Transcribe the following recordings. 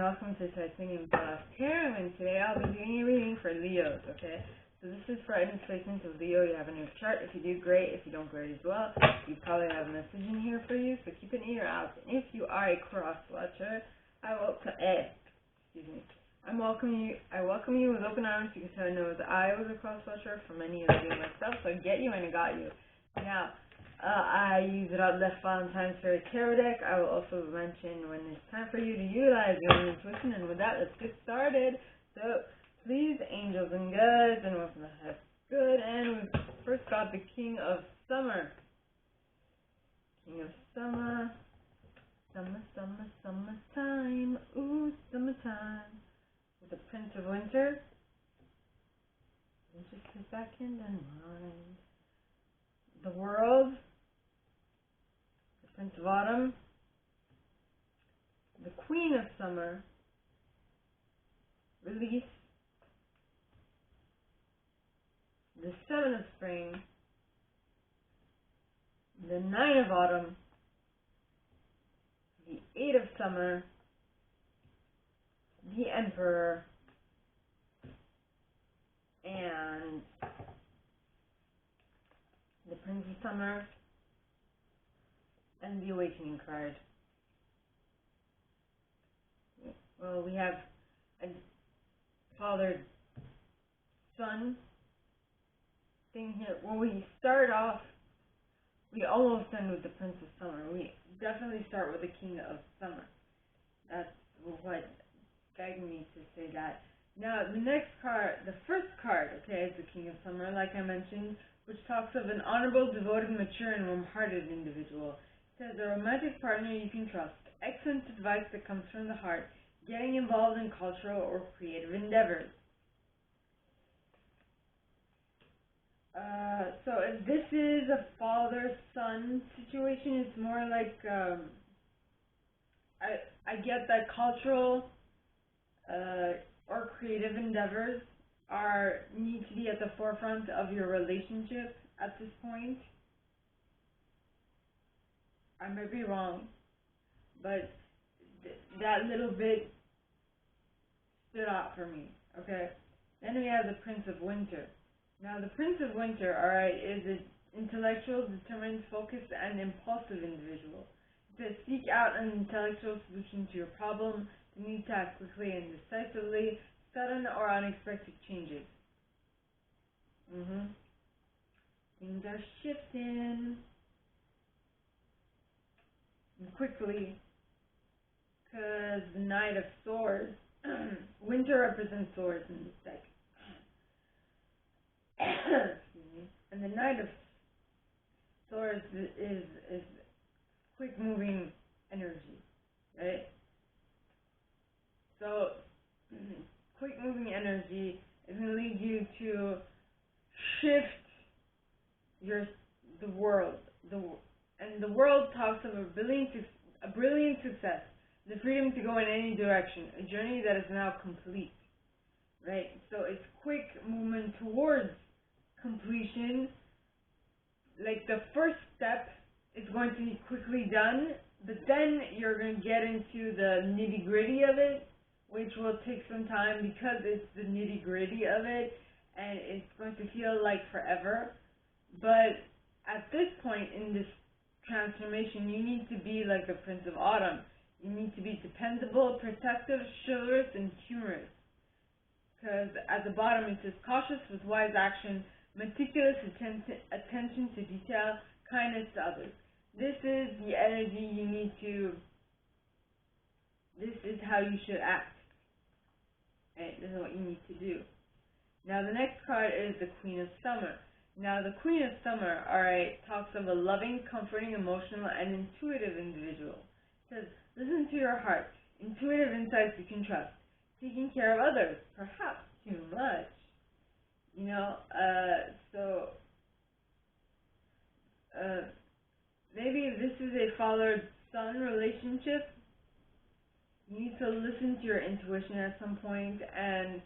welcome to Titanium Tarot, and today I'll be doing a reading for Leos, okay? So this is for any placements of Leo you have in your chart. If you do, great. If you don't, great as well. You probably have a message in here for you, so keep an ear out. And if you are a cross-watcher, I welcome you with open arms, because I know that I was a cross-watcher for many of you myself, so I get you and I got you. Now, I use Radleigh Valentine's Fairy Tarot deck. I will also mention when it's time for you to utilize your own intuition, and with that, let's get started. So, please, angels and guides, and welcome to Heaven's Good. And we first got the King of Summer. King of Summer. Summertime. Ooh, summertime. With the Prince of Winter. Just a second and mind. The World. The Prince of Autumn. The Queen of Summer. Release. The Seven of Spring. The Nine of Autumn. The Eight of Summer. The Emperor. And the Prince of Summer. And the Awakening card. Well, we have a father-son thing here. When we start off, we almost end with the Prince of Summer. We definitely start with the King of Summer. That's what guided me to say that. Now, the next card, the first card, okay, is the King of Summer, like I mentioned, which talks of an honorable, devoted, mature, and warm-hearted individual. It says, a romantic partner you can trust. Excellent advice that comes from the heart. Getting involved in cultural or creative endeavors. So if this is a father-son situation, it's more like, I get that cultural or creative endeavors need to be at the forefront of your relationship at this point. I might be wrong, but that little bit stood out for me, okay? Then we have the Prince of Winter. Now, the Prince of Winter, alright, is an intellectual, determined, focused, and impulsive individual. It says, seek out an intellectual solution to your problem. You need to act quickly and decisively. Sudden or unexpected changes. Things are shifting. And quickly. Because the Knight of Swords, winter represents swords in this deck. Excuse me. And the Knight of Swords is quick-moving energy, right? So, quick-moving energy is going to lead you to shift the world. And the world talks of a brilliant success, the freedom to go in any direction, a journey that is now complete, right? So it's quick movement towards completion. Like the first step is going to be quickly done, but then you're going to get into the nitty-gritty of it, which will take some time because it's the nitty-gritty of it, and it's going to feel like forever. But at this point in this transformation, you need to be like the Prince of Autumn. You need to be dependable, protective, chivalrous, and humorous. Because at the bottom it says, cautious with wise action, meticulous attention to detail, kindness to others. This is the energy you need to, this is how you should act. Right? This is what you need to do. Now the next card is the Queen of Summer. Now the Queen of Summer, alright, talks of a loving, comforting, emotional, and intuitive individual. It says, listen to your heart. Intuitive insights you can trust. Taking care of others, perhaps too much. You know, maybe this is a father-son relationship. You need to listen to your intuition at some point and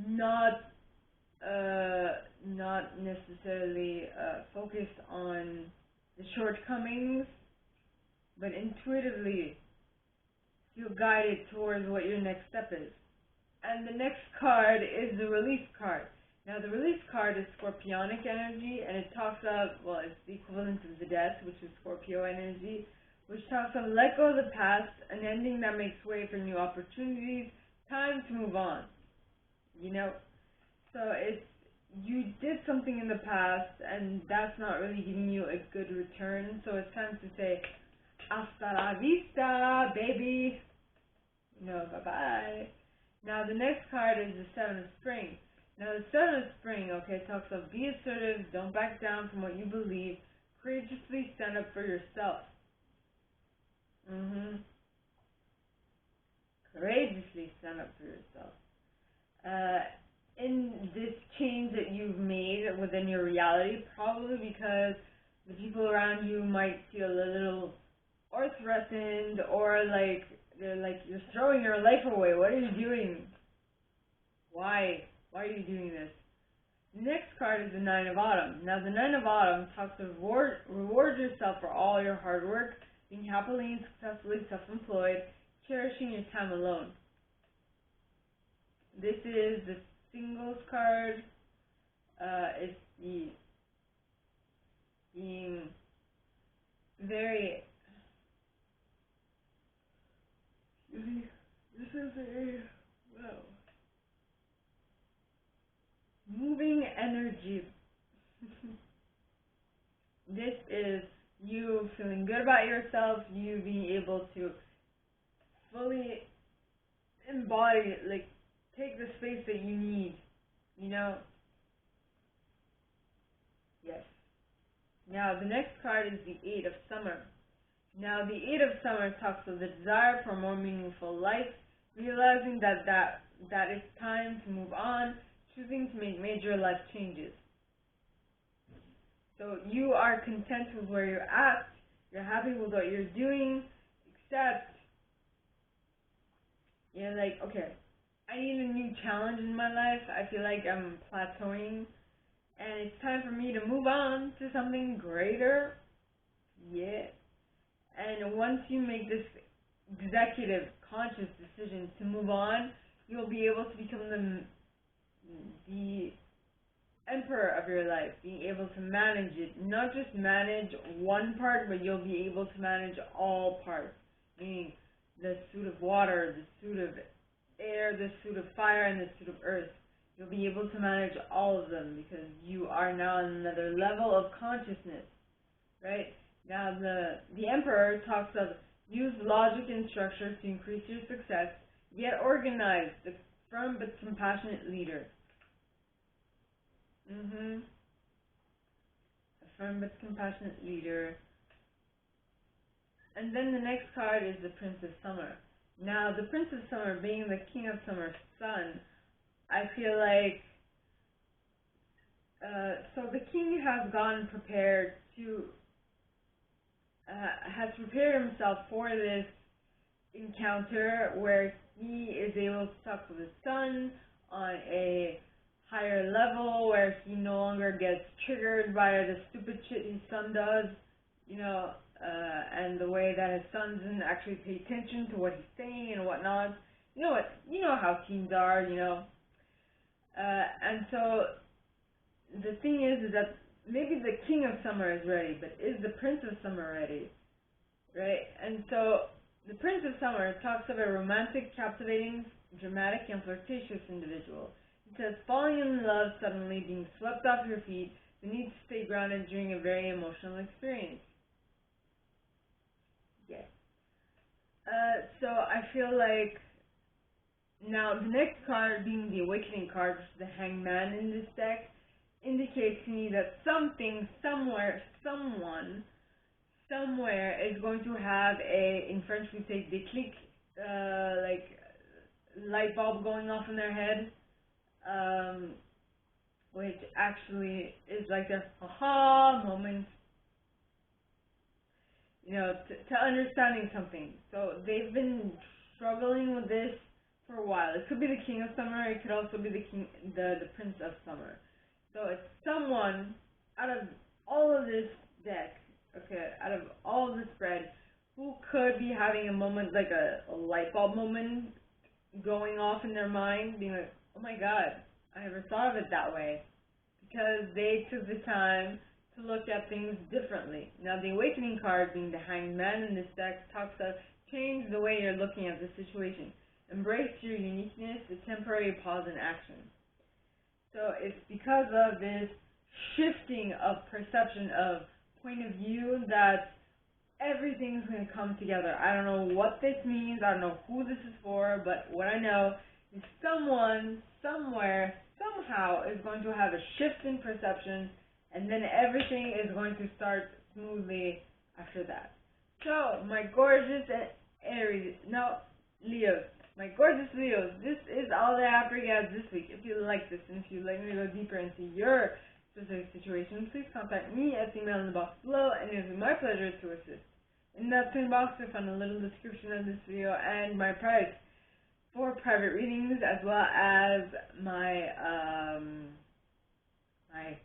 not necessarily focus on the shortcomings, but intuitively feel guided towards what your next step is. And the next card is the release card. Now the release card is Scorpionic energy, and it talks of, well, it's the equivalent of the death, which is Scorpio energy, which talks of let go of the past, an ending that makes way for new opportunities, time to move on. You know? So it's, you did something in the past, and that's not really giving you a good return, so it's time to say, hasta la vista, baby. Bye-bye. Now the next card is the Seven of Spring. Now the Seven of Spring, okay, talks of be assertive, don't back down from what you believe, courageously stand up for yourself. Courageously stand up for yourself. In this change that you've made within your reality, probably because the people around you might feel a little or threatened, or like they're like, you're throwing your life away. What are you doing? Why? Why are you doing this? The next card is the Nine of Autumn. Now the Nine of Autumn talks of reward yourself for all your hard work, being happily and successfully self-employed, cherishing your time alone. This is the Singles card. It's being very. This is a moving energy. This is you feeling good about yourself, you being able to fully embody, like, take the space that you need, Yes. Now, the next card is the Eight of Summer. Now, the Eight of Summer talks of the desire for a more meaningful life, realizing that it's time to move on, choosing to make major life changes. So you are content with where you're at, you're happy with what you're doing, except you're like, okay, I need a new challenge in my life. I feel like I'm plateauing, and it's time for me to move on to something greater. Yeah. And once you make this executive, conscious decision to move on, you'll be able to become the emperor of your life, being able to manage it. Not just manage one part, but you'll be able to manage all parts, meaning the suit of water, the suit of air, the suit of fire, and the suit of earth. You'll be able to manage all of them because you are now on another level of consciousness, right? Now the emperor talks of use logic and structure to increase your success, get organized, the firm but compassionate leader. A firm but compassionate leader. And then the next card is the Prince of Summer. Now, the Prince of Summer, being the King of Summer's son, I feel like, so the king has gotten prepared to, has prepared himself for this encounter where he is able to talk with his son on a higher level, where he no longer gets triggered by the stupid shit his son does, and the way that his son doesn't actually pay attention to what he's saying and whatnot. You know how teens are, and so the thing is that maybe the King of Summer is ready, but is the Prince of Summer ready, right? And so the Prince of Summer talks of a romantic, captivating, dramatic, and flirtatious individual. It says falling in love suddenly, being swept off your feet, the need to stay grounded during a very emotional experience. Yes. So I feel like now the next card, being the Awakening card, which is the Hangman in this deck, indicates to me that something, somewhere, someone, somewhere is going to have in French we say déclic, like light bulb going off in their head, which actually is like a aha moment, to understanding something. So they've been struggling with this for a while. It could be the King of Summer, it could also be the Prince of Summer. So it's someone out of all of this deck, okay, out of all of the spread, who could be having a moment, like a light bulb moment going off in their mind, being like, oh my god, I never thought of it that way, because they took the time to look at things differently. Now, the awakening card, being the Hanged Man in this deck, talks about change the way you're looking at the situation. Embrace your uniqueness, a temporary pause in action. So it's because of this shifting of perception, of point of view, that everything's going to come together. I don't know what this means, I don't know who this is for, but what I know is someone, somewhere, somehow is going to have a shift in perception, and then everything is going to start smoothly after that. So, my gorgeous Leos, my gorgeous Leos, this is all that I have for you guys this week. If you like this, and if you'd like me to go deeper into your specific situation, please contact me at the email in the box below, and it will be my pleasure to assist. In that same box, you'll find a little description of this video and my price for private readings, as well as my my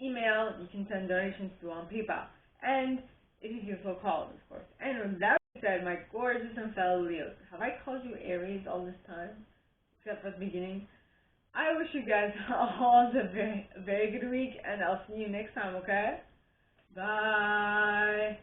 email you can send donations to on PayPal, and if you feel so called, of course. And with that being said, my gorgeous and fellow Leos, have I called you Aries all this time, except for the beginning? I wish you guys all a very good week, and I'll see you next time, okay? Bye!